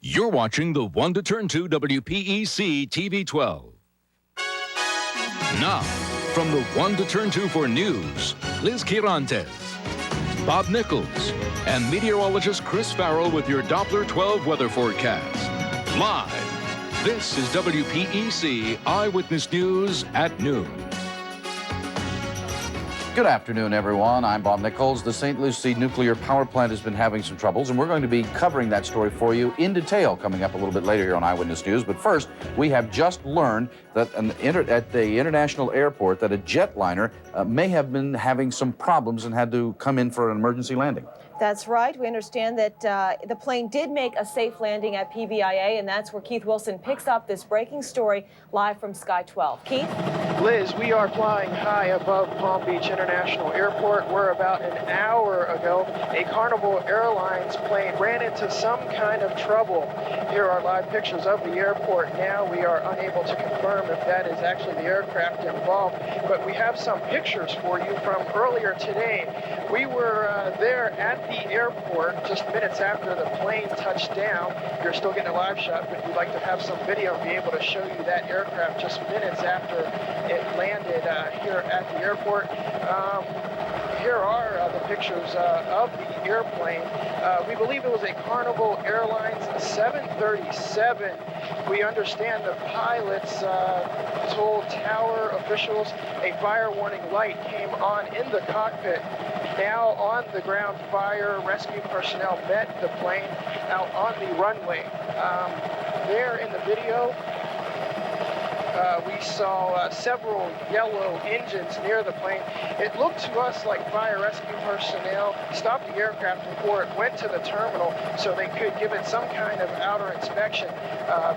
You're watching the 1 to Turn 2 WPEC TV 12. Now, from the 1 to Turn 2 for news, Liz Quirantes, Bob Nichols, and meteorologist Chris Farrell with your Doppler 12 weather forecast. Live, this is WPEC Eyewitness News at noon. Good afternoon, everyone. I'm Bob Nichols. The St. Lucie nuclear power plant has been having some troubles, and we're going to be covering that story for you in detail coming up a little bit later here on Eyewitness News. But first, we have just learned that at the international airport that a jetliner may have been having some problems and had to come in for an emergency landing. That's right. We understand that the plane did make a safe landing at PBIA, and that's where Keith Wilson picks up this breaking story live from Sky 12. Keith? Liz, we are flying high above Palm Beach International Airport, where about an hour ago, a Carnival Airlines plane ran into some kind of trouble. Here are live pictures of the airport now. We are unable to confirm if that is actually the aircraft involved, but we have some pictures for you from earlier today. We were there at the airport just minutes after the plane touched down. You're still getting a live shot, but we'd like to have some video and be able to show you that aircraft just minutes after it landed here at the airport. Here are the pictures of the airplane. We believe it was a Carnival Airlines 737. We understand the pilots told tower officials a fire warning light came on in the cockpit. Now on the ground, fire rescue personnel met the plane out on the runway. There in the video, we saw several yellow engines near the plane. It looked to us like fire rescue personnel stopped the aircraft before it went to the terminal so they could give it some kind of outer inspection,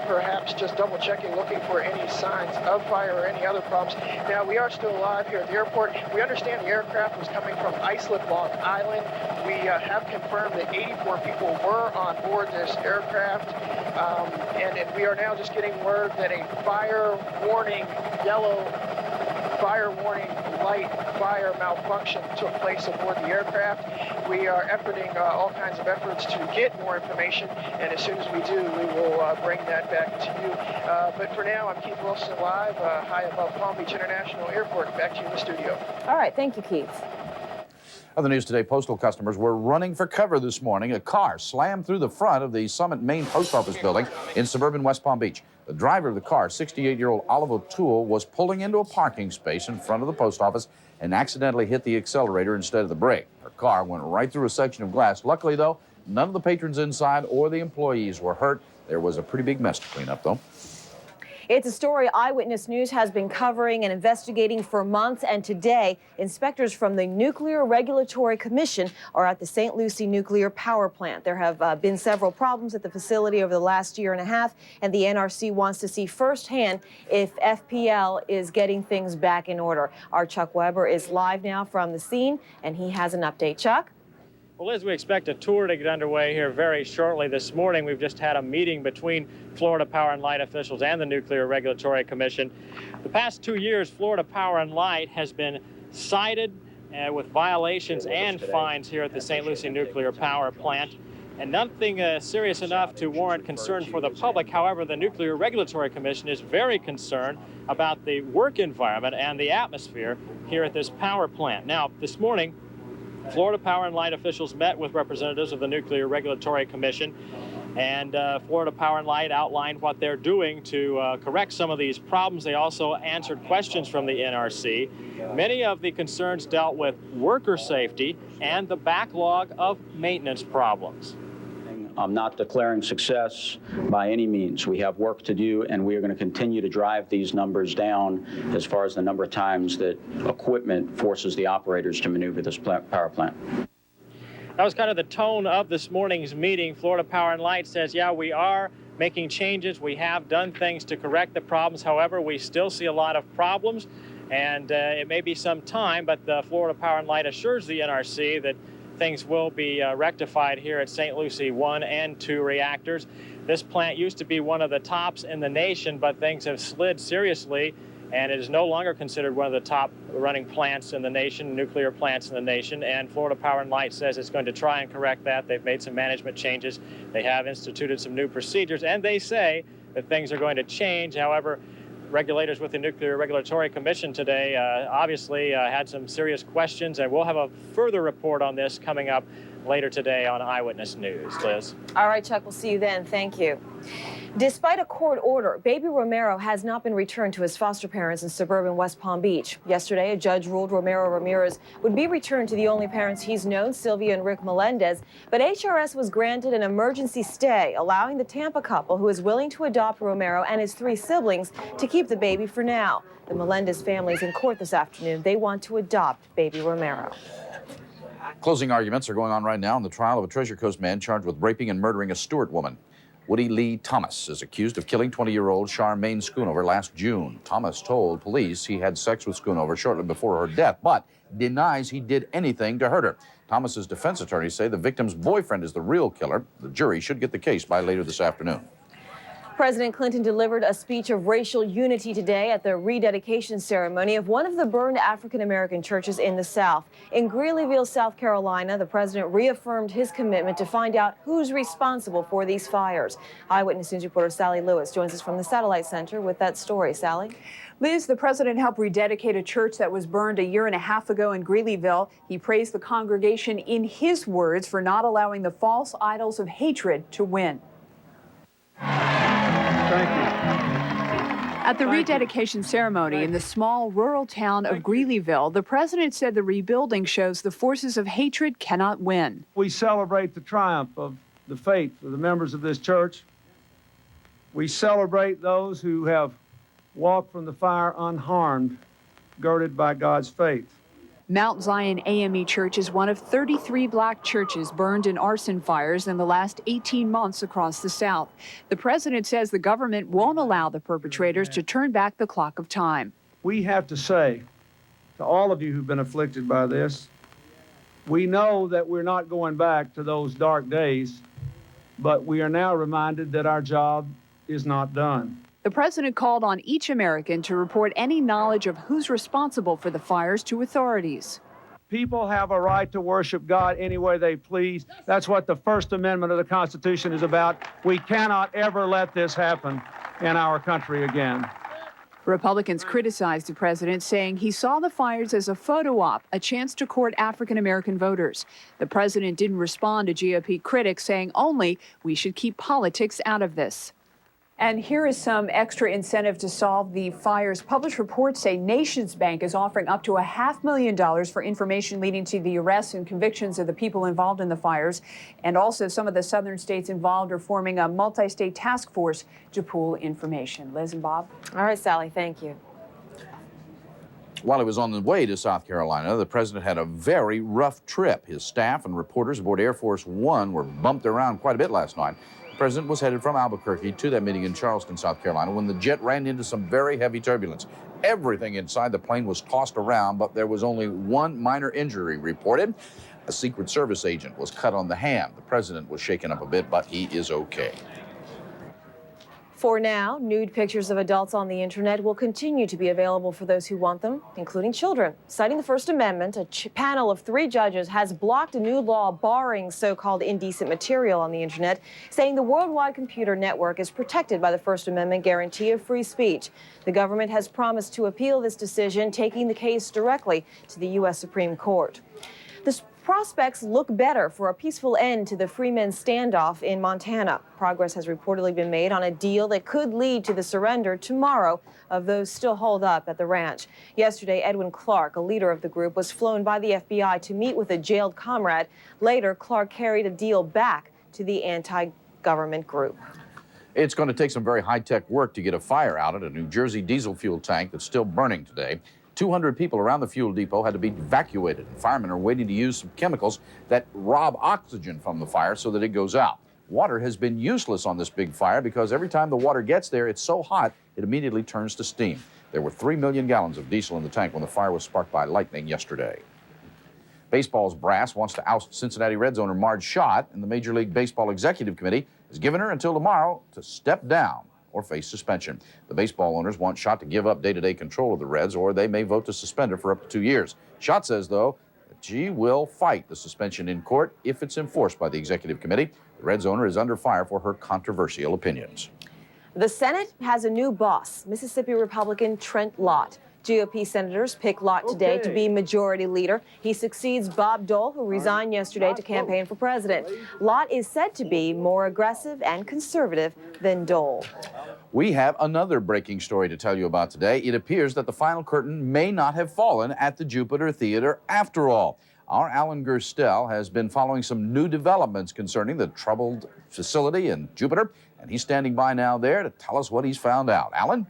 perhaps just double checking, looking for any signs of fire or any other problems. Now, we are still alive here at the airport. We understand the aircraft was coming from Islip, Long Island. We have confirmed that 84 people were on board this aircraft, and we are now just getting word that a yellow fire warning light fire malfunction took place aboard the aircraft. We are efforting all kinds of efforts to get more information, and as soon as we do, we will bring that back to you. But for now, I'm Keith Wilson live high above Palm Beach International Airport. Back to you in the studio. All right. Thank you, Keith. Other news today, postal customers were running for cover this morning. A car slammed through the front of the Summit Main Post Office building in suburban West Palm Beach. The driver of the car, 68-year-old Olive O'Toole, was pulling into a parking space in front of the post office and accidentally hit the accelerator instead of the brake. Her car went right through a section of glass. Luckily, though, none of the patrons inside or the employees were hurt. There was a pretty big mess to clean up, though. It's a story Eyewitness News has been covering and investigating for months, and today, inspectors from the Nuclear Regulatory Commission are at the St. Lucie nuclear power plant. There have been several problems at the facility over the last year and a half, and the NRC wants to see firsthand if FPL is getting things back in order. Our Chuck Weber is live now from the scene, and he has an update. Chuck? Well, Liz, we expect a tour to get underway here very shortly. This morning, we've just had a meeting between Florida Power and Light officials and the Nuclear Regulatory Commission. The past 2 years, Florida Power and Light has been cited with violations and fines here at the St. Lucie nuclear power plant, and nothing serious enough to warrant concern for the public. However, the Nuclear Regulatory Commission is very concerned about the work environment and the atmosphere here at this power plant. Now, this morning, Florida Power and Light officials met with representatives of the Nuclear Regulatory Commission, and Florida Power and Light outlined what they're doing to correct some of these problems. They also answered questions from the NRC. Many of the concerns dealt with worker safety and the backlog of maintenance problems. I'm not declaring success by any means. We have work to do, and we are going to continue to drive these numbers down as far as the number of times that equipment forces the operators to maneuver this power plant. That was kind of the tone of this morning's meeting. Florida Power and Light says, yeah, we are making changes. We have done things to correct the problems. However, we still see a lot of problems, and it may be some time, but Florida Power and Light assures the NRC that things will be rectified here at St. Lucie 1 and 2 reactors. This plant used to be one of the tops in the nation, but things have slid seriously, and it is no longer considered one of the top running plants in the nation, nuclear plants in the nation, and Florida Power and Light says it's going to try and correct that. They've made some management changes. They have instituted some new procedures, and they say that things are going to change. However, regulators with the Nuclear Regulatory Commission today obviously had some serious questions, and we'll have a further report on this coming up later today on Eyewitness News. Liz. All right, Chuck, we'll see you then. Thank you. Despite a court order, baby Romero has not been returned to his foster parents in suburban West Palm Beach. Yesterday, a judge ruled Romero Ramirez would be returned to the only parents he's known, Sylvia and Rick Melendez, but HRS was granted an emergency stay, allowing the Tampa couple who is willing to adopt Romero and his 3 siblings to keep the baby for now. The Melendez family is in court this afternoon. They want to adopt baby Romero. Closing arguments are going on right now in the trial of a Treasure Coast man charged with raping and murdering a Stewart woman. Woody Lee Thomas is accused of killing 20-year-old Charmaine Schoonover last June. Thomas told police he had sex with Schoonover shortly before her death, but denies he did anything to hurt her. Thomas's defense attorneys say the victim's boyfriend is the real killer. The jury should get the case by later this afternoon. President Clinton delivered a speech of racial unity today at the rededication ceremony of one of the burned African-American churches in the South. In Greeleyville, South Carolina, the president reaffirmed his commitment to find out who's responsible for these fires. Eyewitness News reporter Sally Lewis joins us from the Satellite Center with that story. Sally? Liz, the president helped rededicate a church that was burned a year and a half ago in Greeleyville. He praised the congregation in his words for not allowing the false idols of hatred to win. Thank you. At the rededication ceremony in the small rural town of Greeleyville, the president said the rebuilding shows the forces of hatred cannot win. We celebrate the triumph of the faith of the members of this church. We celebrate those who have walked from the fire unharmed, girded by God's faith. Mount Zion AME Church is one of 33 black churches burned in arson fires in the last 18 months across the South. The president says the government won't allow the perpetrators to turn back the clock of time. We have to say to all of you who've been afflicted by this, we know that we're not going back to those dark days, but we are now reminded that our job is not done. The president called on each American to report any knowledge of who's responsible for the fires to authorities. People have a right to worship God any way they please. That's what the First Amendment of the Constitution is about. We cannot ever let this happen in our country again. Republicans criticized the president, saying he saw the fires as a photo op, a chance to court African-American voters. The president didn't respond to GOP critics, saying only we should keep politics out of this. And here is some extra incentive to solve the fires. Published reports say Nations Bank is offering up to $500,000 for information leading to the arrests and convictions of the people involved in the fires. And also some of the southern states involved are forming a multi-state task force to pool information. Liz and Bob. All right, Sally, thank you. While he was on the way to South Carolina, the president had a very rough trip. His staff and reporters aboard Air Force One were bumped around quite a bit last night. The president was headed from Albuquerque to that meeting in Charleston, South Carolina, when the jet ran into some very heavy turbulence. Everything inside the plane was tossed around, but there was only one minor injury reported. A Secret Service agent was cut on the hand. The president was shaken up a bit, but he is okay. For now, nude pictures of adults on the internet will continue to be available for those who want them, including children. Citing the First Amendment, a panel of 3 judges has blocked a new law barring so-called indecent material on the internet, saying the worldwide computer network is protected by the First Amendment guarantee of free speech. The government has promised to appeal this decision, taking the case directly to the U.S. Supreme Court. The prospects look better for a peaceful end to the Freemen standoff in Montana. Progress has reportedly been made on a deal that could lead to the surrender tomorrow of those still holed up at the ranch. Yesterday, Edwin Clark, a leader of the group, was flown by the FBI to meet with a jailed comrade. Later, Clark carried a deal back to the anti-government group. It's going to take some very high-tech work to get a fire out at a New Jersey diesel fuel tank that's still burning today. 200 people around the fuel depot had to be evacuated. Firemen are waiting to use some chemicals that rob oxygen from the fire so that it goes out. Water has been useless on this big fire because every time the water gets there, it's so hot, it immediately turns to steam. There were 3 million gallons of diesel in the tank when the fire was sparked by lightning yesterday. Baseball's brass wants to oust Cincinnati Reds owner Marge Schott, and the Major League Baseball Executive Committee has given her until tomorrow to step down or face suspension. The baseball owners want Schott to give up day-to-day control of the Reds, or they may vote to suspend her for up to 2 years. Schott says, though, that she will fight the suspension in court if it's enforced by the executive committee. The Reds owner is under fire for her controversial opinions. The Senate has a new boss, Mississippi Republican Trent Lott. GOP senators pick Lott today to be majority leader. He succeeds Bob Dole, who resigned yesterday to campaign for president. Lott is said to be more aggressive and conservative than Dole. We have another breaking story to tell you about today. It appears that the final curtain may not have fallen at the Jupiter Theater after all. Our Alan Gerstel has been following some new developments concerning the troubled facility in Jupiter, and he's standing by now there to tell us what he's found out. Alan?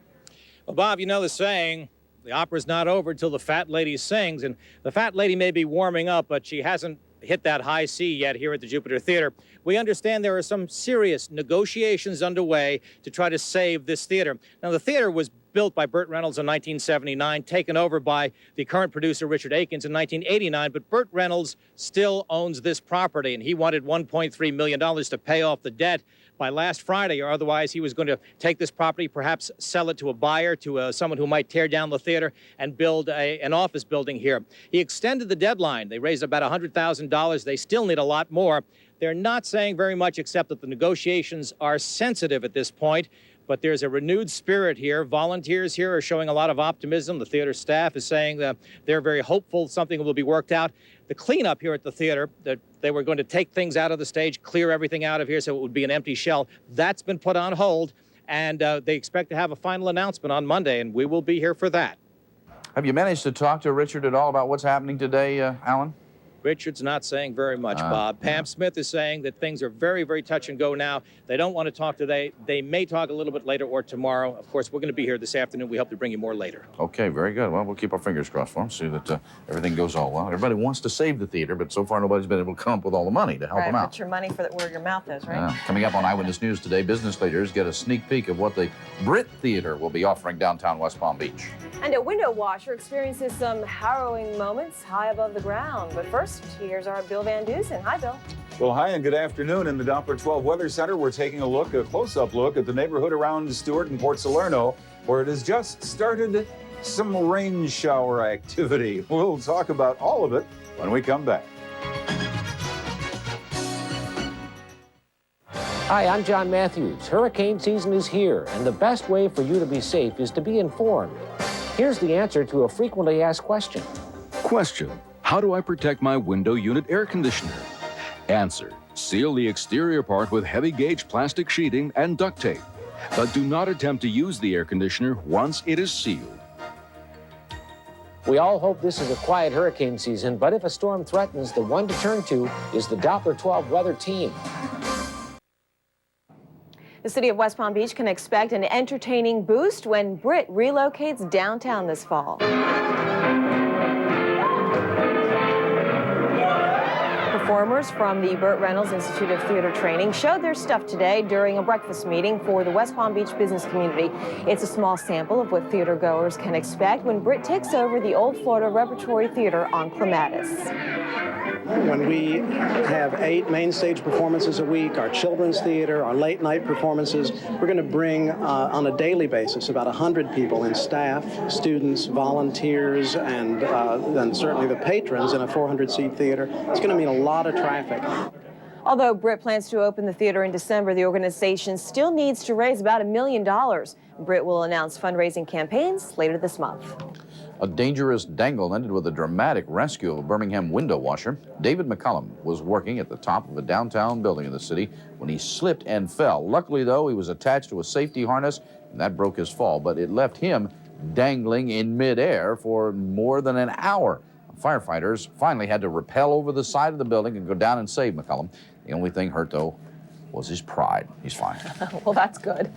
Well, Bob, you know the saying, the opera's not over till the fat lady sings, and the fat lady may be warming up, but she hasn't hit that high C yet here at the Jupiter Theater. We understand there are some serious negotiations underway to try to save this theater. Now, the theater was built by Burt Reynolds in 1979, taken over by the current producer Richard Akins in 1989, but Burt Reynolds still owns this property, and he wanted $1.3 million to pay off the debt by last Friday, or otherwise he was going to take this property, perhaps sell it to a buyer, to someone who might tear down the theater and build an office building here. He extended the deadline. They raised about $100,000. They still need a lot more. They're not saying very much except that the negotiations are sensitive at this point, but there's a renewed spirit here. Volunteers here are showing a lot of optimism. The theater staff is saying that they're very hopeful something will be worked out. The cleanup here at the theater, that they were going to take things out of the stage, clear everything out of here so it would be an empty shell, that's been put on hold, and they expect to have a final announcement on Monday, and we will be here for that. Have you managed to talk to Richard at all about what's happening today, Alan? Richard's not saying very much, Bob. Pam Smith is saying that things are very, very touch and go now. They don't want to talk today. They may talk a little bit later or tomorrow. Of course, we're going to be here this afternoon. We hope to bring you more later. Okay, very good. Well, we'll keep our fingers crossed for them, see that everything goes all well. Everybody wants to save the theater, but so far nobody's been able to come up with all the money to help them out. Put your money where your mouth is, right? Coming up on Eyewitness News today, business leaders get a sneak peek of what the Brit Theater will be offering downtown West Palm Beach. And a window washer experiences some harrowing moments high above the ground. But first, here's our Bill Van Dusen. Hi, Bill. Well, hi and good afternoon. In the Doppler 12 Weather Center, we're taking a close-up look at the neighborhood around Stewart and Port Salerno, where it has just started some rain shower activity. We'll talk about all of it when we come back. Hi, I'm John Matthews. Hurricane season is here, and the best way for you to be safe is to be informed. Here's the answer to a frequently asked question. Question: how do I protect my window unit air conditioner? Answer: seal the exterior part with heavy gauge plastic sheeting and duct tape, but do not attempt to use the air conditioner once it is sealed. We all hope this is a quiet hurricane season, but if a storm threatens, the one to turn to is the Doppler 12 weather team. The city of West Palm Beach can expect an entertaining boost when Brit relocates downtown this fall. Performers from the Burt Reynolds Institute of Theater Training showed their stuff today during a breakfast meeting for the West Palm Beach business community. It's a small sample of what theater goers can expect when Brit takes over the Old Florida Repertory Theater on Clematis. When we have 8 main stage performances a week, our children's theater, our late night performances, we're going to bring on a daily basis about 100 people in staff, students, volunteers, and then certainly the patrons in a 400-seat theater. It's going to mean a lot of traffic. Although Brit plans to open the theater in December, the organization still needs to raise about $1 million. Brit will announce fundraising campaigns later this month. A dangerous dangle ended with a dramatic rescue of a Birmingham window washer. David McCullum was working at the top of a downtown building in the city when he slipped and fell. Luckily, though, he was attached to a safety harness, and that broke his fall, but it left him dangling in midair for more than an hour. Firefighters finally had to rappel over the side of the building and go down and save McCullum. The only thing hurt, though, was his pride. He's fine. Well, that's good.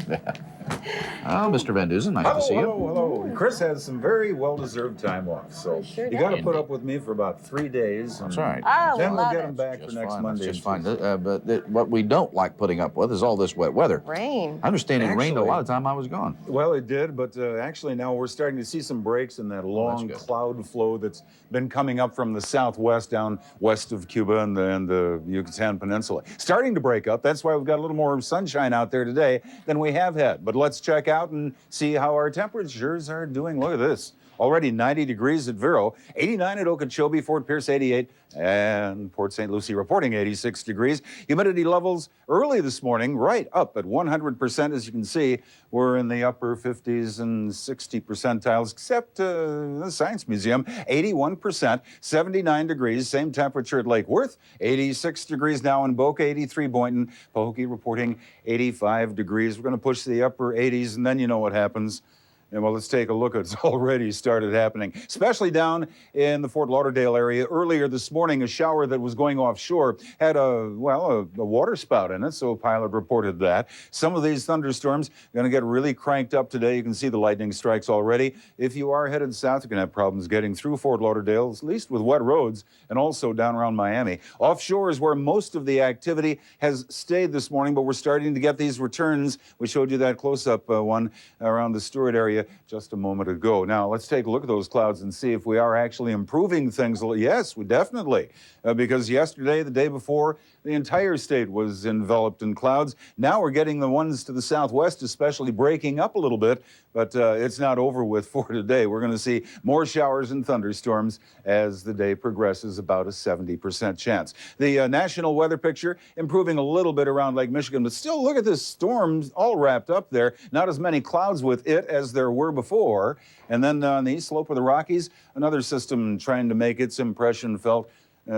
Oh, Mr. Van Dusen, nice to see you. Hello. Chris has some very well-deserved time off, so Sure you got to put up with me for about 3 days. That's all right. Oh, Then we'll love get it. him back Just for next fine. Monday. That's just fine. But what we don't like putting up with is all this wet weather. Rain. I understand it rained a Actually- lot of time I was gone. Well, it did, but actually now we're starting to see some breaks in that long good. cloud flow that's been coming up from the southwest down west of Cuba and the Yucatan Peninsula. Starting to break up. That's why why we've got a little more sunshine out there today than we have had. But let's check out and see how our temperatures are doing. Look at this. Already 90 degrees at Vero, 89 at Okeechobee, Fort Pierce 88, and Port St. Lucie reporting 86 degrees. Humidity levels early this morning right up at 100%. As you can see, we're in the upper 50s and 60 percentiles, except the Science Museum, 81%, 79 degrees. Same temperature at Lake Worth, 86 degrees now in Boca, 83 Boynton. Pahokee reporting 85 degrees. We're going to push the upper 80s, and then you know what happens. And well, let's take a look. It's already started happening, especially down in the Fort Lauderdale area. Earlier this morning, a shower that was going offshore had a water spout in it, so a pilot reported that. Some of these thunderstorms are going to get really cranked up today. You can see the lightning strikes already. If you are headed south, you're going to have problems getting through Fort Lauderdale, at least with wet roads, and also down around Miami. Offshore is where most of the activity has stayed this morning, but we're starting to get these returns. We showed you that close-up one around the Stewart area just a moment ago. Now, let's take a look at those clouds and see if we are actually improving things. Yes, we definitely, because yesterday, the day before, the entire state was enveloped in clouds. Now we're getting the ones to the southwest, especially breaking up a little bit, but it's not over with for today. We're going to see more showers and thunderstorms as the day progresses, about a 70% chance. The national weather picture improving a little bit around Lake Michigan, but still look at this storm all wrapped up there. Not as many clouds with it as there were before. And then on the east slope of the Rockies, another system trying to make its impression felt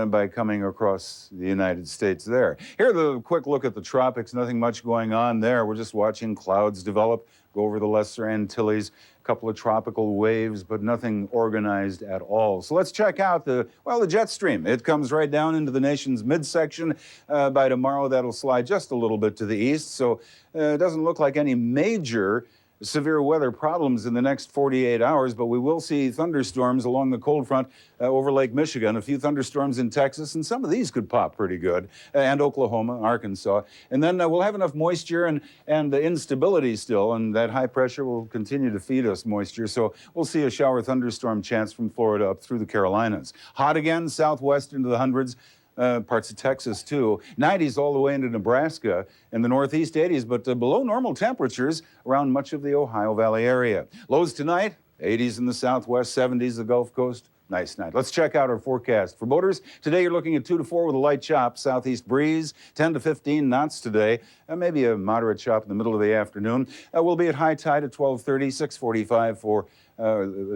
by coming across the United States there. Here, the quick look at the tropics. Nothing much going on there. We're just watching clouds develop, go over the Lesser Antilles, a couple of tropical waves, but nothing organized at all. So let's check out the jet stream. It comes right down into the nation's midsection. By tomorrow, that'll slide just a little bit to the east. So it doesn't look like any major severe weather problems in the next 48 hours, but we will see thunderstorms along the cold front over Lake Michigan, a few thunderstorms in Texas, and some of these could pop pretty good, and Oklahoma, Arkansas. And then we'll have enough moisture and the instability still, and that high pressure will continue to feed us moisture. So we'll see a shower thunderstorm chance from Florida up through the Carolinas. Hot again, southwest into the hundreds. Parts of Texas, too. 90s all the way into Nebraska, and the northeast 80s, but below normal temperatures around much of the Ohio Valley area. Lows tonight, 80s in the southwest, 70s the Gulf Coast. Nice night. Let's check out our forecast. For boaters, today you're looking at 2 to 4 with a light chop. Southeast breeze, 10 to 15 knots today. Maybe a moderate chop in the middle of the afternoon. We'll be at high tide at 12:30, 6:45 for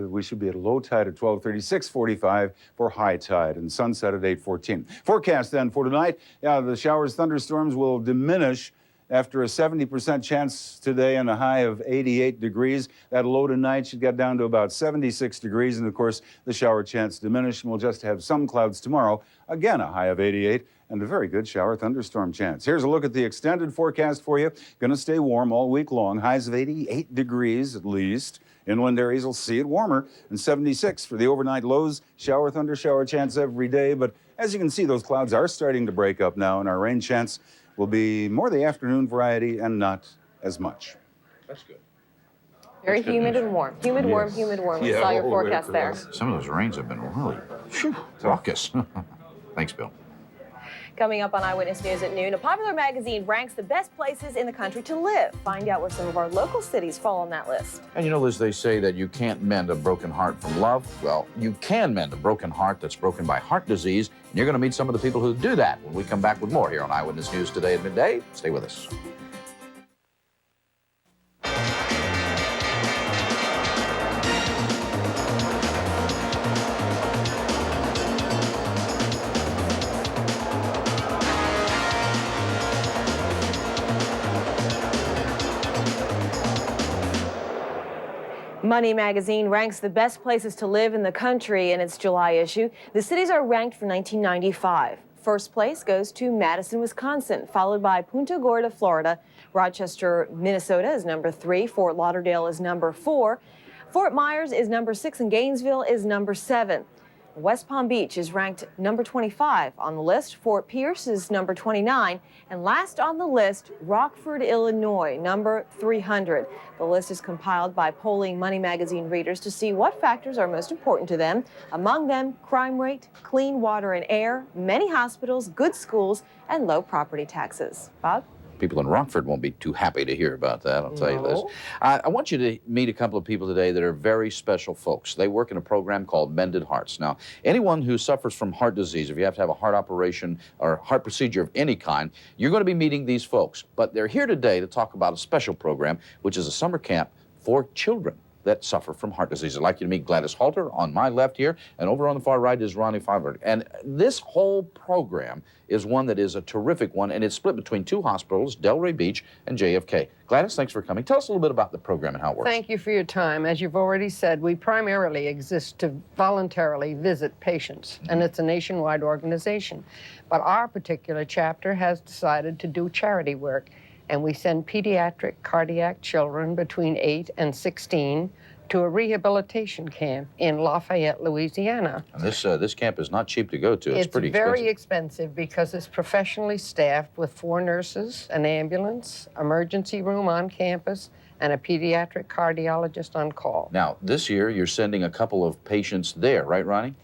we should be at low tide at 12:30, 6:45 for high tide, and sunset at 8:14. Forecast then for tonight, the showers, thunderstorms will diminish after a 70% chance today and a high of 88 degrees. That low tonight should get down to about 76 degrees, and of course, the shower chance diminished, and we'll just have some clouds tomorrow. Again, a high of 88. And a very good shower thunderstorm chance. Here's a look at the extended forecast for you. Going to stay warm all week long. Highs of 88 degrees at least. Inland areas will see it warmer, and 76 for the overnight lows. Shower, thunder shower chance every day. But as you can see, those clouds are starting to break up now, and our rain chance will be more the afternoon variety and not as much. That's good. Very humid and warm. Humid, warm, humid, warm. We saw your forecast there. Some of those rains have been really raucous. Thanks, Bill. Coming up on Eyewitness News at noon, a popular magazine ranks the best places in the country to live. Find out where some of our local cities fall on that list. And you know, Liz, they say that you can't mend a broken heart from love. Well, you can mend a broken heart that's broken by heart disease. And you're going to meet some of the people who do that when we come back with more here on Eyewitness News today at midday. Stay with us. Money magazine ranks the best places to live in the country in its July issue. The cities are ranked for 1995. First place goes to Madison, Wisconsin, followed by Punta Gorda, Florida. Rochester, Minnesota is number 3. Fort Lauderdale is number 4. Fort Myers is number 6, and Gainesville is number 7. West Palm Beach is ranked number 25 on the list. Fort Pierce is number 29. And last on the list, Rockford, Illinois, number 300. The list is compiled by polling Money magazine readers to see what factors are most important to them. Among them, crime rate, clean water and air, many hospitals, good schools, and low property taxes. Bob? People in Rockford won't be too happy to hear about that, I'll tell you this. I want you to meet a couple of people today that are very special folks. They work in a program called Mended Hearts. Now, anyone who suffers from heart disease, if you have to have a heart operation or heart procedure of any kind, you're going to be meeting these folks. But they're here today to talk about a special program, which is a summer camp for children that suffer from heart disease. I'd like you to meet Gladys Halter on my left here, and over on the far right is Ronnie Feinberg. And this whole program is one that is a terrific one, and it's split between two hospitals, Delray Beach and JFK. Gladys, thanks for coming. Tell us a little bit about the program and how it works. Thank you for your time. As you've already said, we primarily exist to voluntarily visit patients, and it's a nationwide organization. But our particular chapter has decided to do charity work, and we send pediatric cardiac children between 8 and 16 to a rehabilitation camp in Lafayette, Louisiana. And this camp is not cheap to go to. It's pretty expensive. It's very expensive because it's professionally staffed with 4 nurses, an ambulance, emergency room on campus, and a pediatric cardiologist on call. Now, this year you're sending a couple of patients there, right, Ronnie?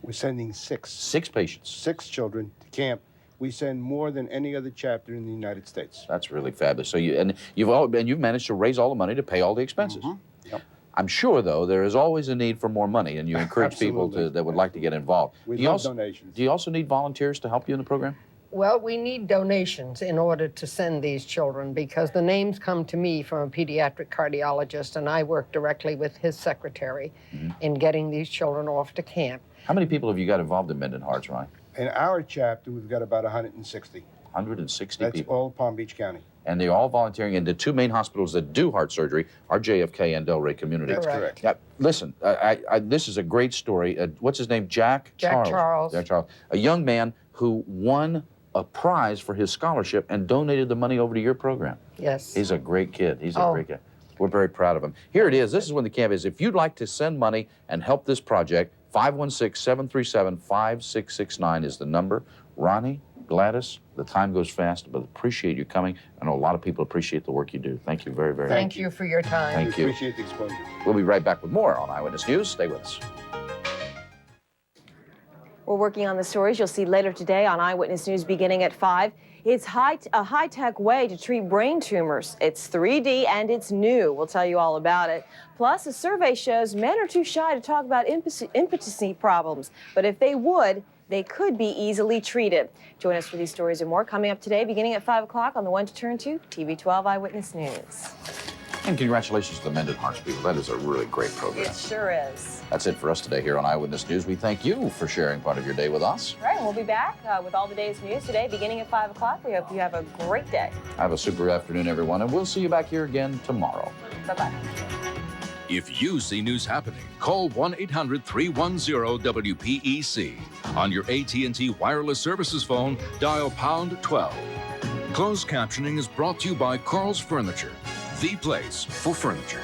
We're sending 6. 6 patients. 6 children to camp. We send more than any other chapter in the United States. That's really fabulous. So you've managed to raise all the money to pay all the expenses. Yep. I'm sure, though, there is always a need for more money, and you encourage people that would like to get involved. We love donations. Do you also need volunteers to help you in the program? Well, we need donations in order to send these children because the names come to me from a pediatric cardiologist, and I work directly with his secretary in getting these children off to camp. How many people have you got involved in Mended Hearts, Ronnie? In our chapter, we've got about 160. 160 That's people. all Palm Beach County. And they're all volunteering, and the 2 main hospitals that do heart surgery are JFK and Delray Community. That's correct. Now, listen, this is a great story. What's his name? Jack Charles. Jack Charles. A young man who won a prize for his scholarship and donated the money over to your program. Yes. He's a great kid. He's a great kid. We're very proud of him. Here it is. This is when the camp is. If you'd like to send money and help this project, 516-737-5669 is the number. Ronnie, Gladys, the time goes fast, but appreciate you coming. I know a lot of people appreciate the work you do. Thank you very, very much. Thank you for your time. Thank you. Appreciate the exposure. We'll be right back with more on Eyewitness News. Stay with us. We're working on the stories you'll see later today on Eyewitness News beginning at 5. It's a high-tech way to treat brain tumors. It's 3D and it's new. We'll tell you all about it. Plus, a survey shows men are too shy to talk about impotency problems. But if they would, they could be easily treated. Join us for these stories and more coming up today beginning at 5 o'clock on the 1 to Turn 2 TV 12 Eyewitness News. And congratulations to the Mended Hearts people. That is a really great program. It sure is. That's it for us today here on Eyewitness News. We thank you for sharing part of your day with us. All right, and we'll be back with all the day's news today beginning at 5 o'clock. We hope you have a great day. Have a super afternoon, everyone, and we'll see you back here again tomorrow. Bye-bye. If you see news happening, call 1-800-310-WPEC. On your AT&T wireless services phone, dial pound 12. Closed captioning is brought to you by Carl's Furniture, the place for furniture.